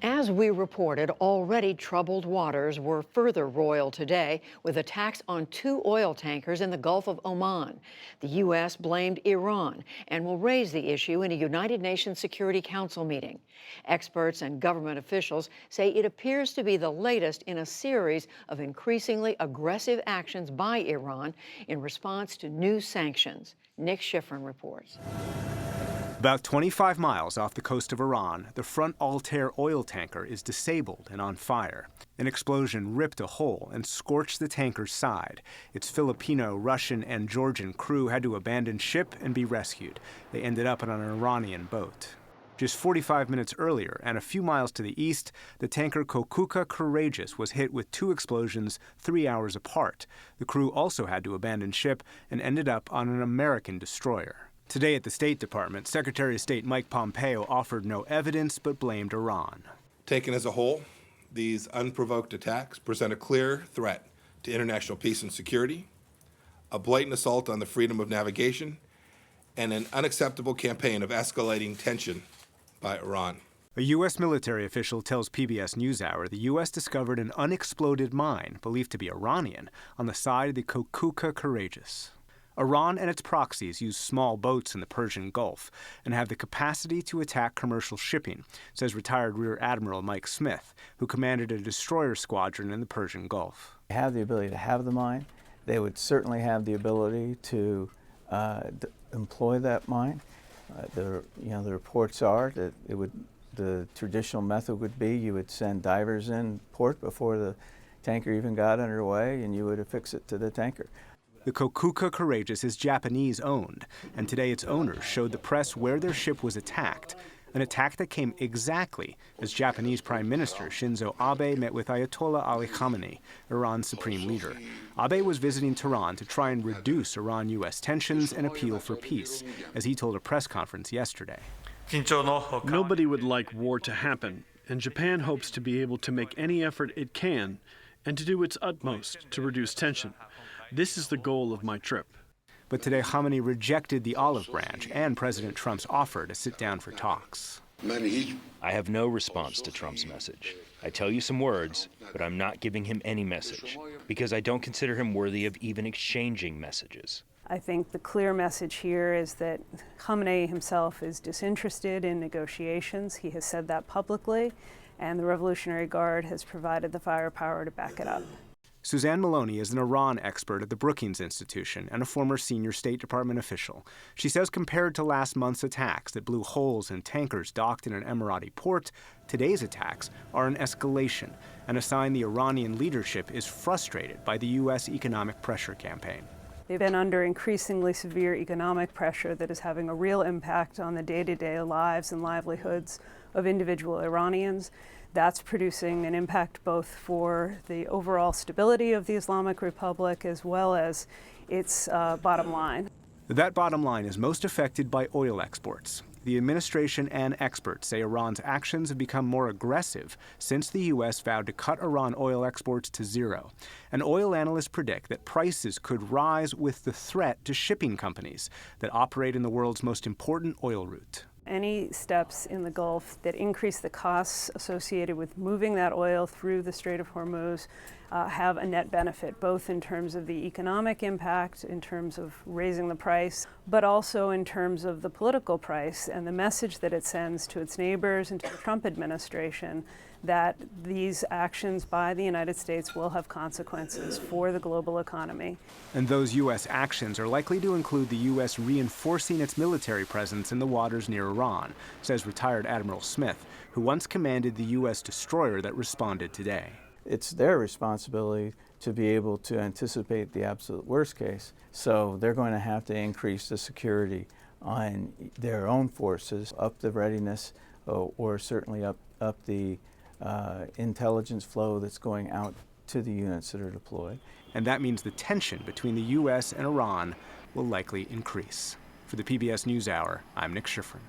As we reported, already troubled waters were further roiled today with attacks on two oil tankers in the Gulf of Oman. The U.S. blamed Iran and will raise the issue in a United Nations Security Council meeting. Experts and government officials say it appears to be the latest in a series of increasingly aggressive actions by Iran in response to new sanctions. Nick Schifrin reports. About 25 miles off the coast of Iran, the Front Altair oil tanker is disabled and on fire. An explosion ripped a hole and scorched the tanker's side. Its Filipino, Russian, and Georgian crew had to abandon ship and be rescued. They ended up on an Iranian boat. Just 45 minutes earlier, and a few miles to the east, the tanker Kokuka Courageous was hit with two explosions 3 hours apart. The crew also had to abandon ship and ended up on an American destroyer. Today at the State Department, Secretary of State Mike Pompeo offered no evidence but blamed Iran. Taken as a whole, these unprovoked attacks present a clear threat to international peace and security, a blatant assault on the freedom of navigation, and an unacceptable campaign of escalating tension by Iran. A U.S. military official tells PBS NewsHour the U.S. discovered an unexploded mine, believed to be Iranian, on the side of the Kokuka Courageous. Iran and its proxies use small boats in the Persian Gulf and have the capacity to attack commercial shipping, says retired Rear Admiral Mike Smith, who commanded a destroyer squadron in the Persian Gulf. They have the ability to have the mine. They would certainly have the ability to employ that mine. The reports are that the traditional method would be you would send divers in port before the tanker even got underway, and you would affix it to the tanker. The Kokuka Courageous is Japanese-owned, and today its owners showed the press where their ship was attacked, an attack that came exactly as Japanese Prime Minister Shinzo Abe met with Ayatollah Ali Khamenei, Iran's supreme leader. Abe was visiting Tehran to try and reduce Iran-U.S. tensions and appeal for peace, as he told a press conference yesterday. Nobody would like war to happen, and Japan hopes to be able to make any effort it can and to do its utmost to reduce tension. This is the goal of my trip. But today, Khamenei rejected the olive branch and President Trump's offer to sit down for talks. I have no response to Trump's message. I tell you some words, but I'm not giving him any message, because I don't consider him worthy of even exchanging messages. I think the clear message here is that Khamenei himself is disinterested in negotiations. He has said that publicly, and the Revolutionary Guard has provided the firepower to back it up. Suzanne Maloney is an Iran expert at the Brookings Institution and a former senior State Department official. She says compared to last month's attacks that blew holes in tankers docked in an Emirati port, today's attacks are an escalation and a sign the Iranian leadership is frustrated by the U.S. economic pressure campaign. They've been under increasingly severe economic pressure that is having a real impact on the day-to-day lives and livelihoods of individual Iranians. That's producing an impact both for the overall stability of the Islamic Republic as well as its bottom line. That bottom line is most affected by oil exports. The administration and experts say Iran's actions have become more aggressive since the U.S. vowed to cut Iran oil exports to zero. And oil analysts predict that prices could rise with the threat to shipping companies that operate in the world's most important oil route. Any steps in the Gulf that increase the costs associated with moving that oil through the Strait of Hormuz have a net benefit, both in terms of the economic impact, in terms of raising the price, but also in terms of the political price and the message that it sends to its neighbors and to the Trump administration that these actions by the United States will have consequences for the global economy. And those U.S. actions are likely to include the U.S. reinforcing its military presence in the waters near Iran, says retired Admiral Smith, who once commanded the U.S. destroyer that responded today. It's their responsibility to be able to anticipate the absolute worst case. So they're going to have to increase the security on their own forces, up the readiness, or certainly up the intelligence flow that's going out to the units that are deployed. And that means the tension between the U.S. and Iran will likely increase. For the PBS NewsHour, I'm Nick Schifrin.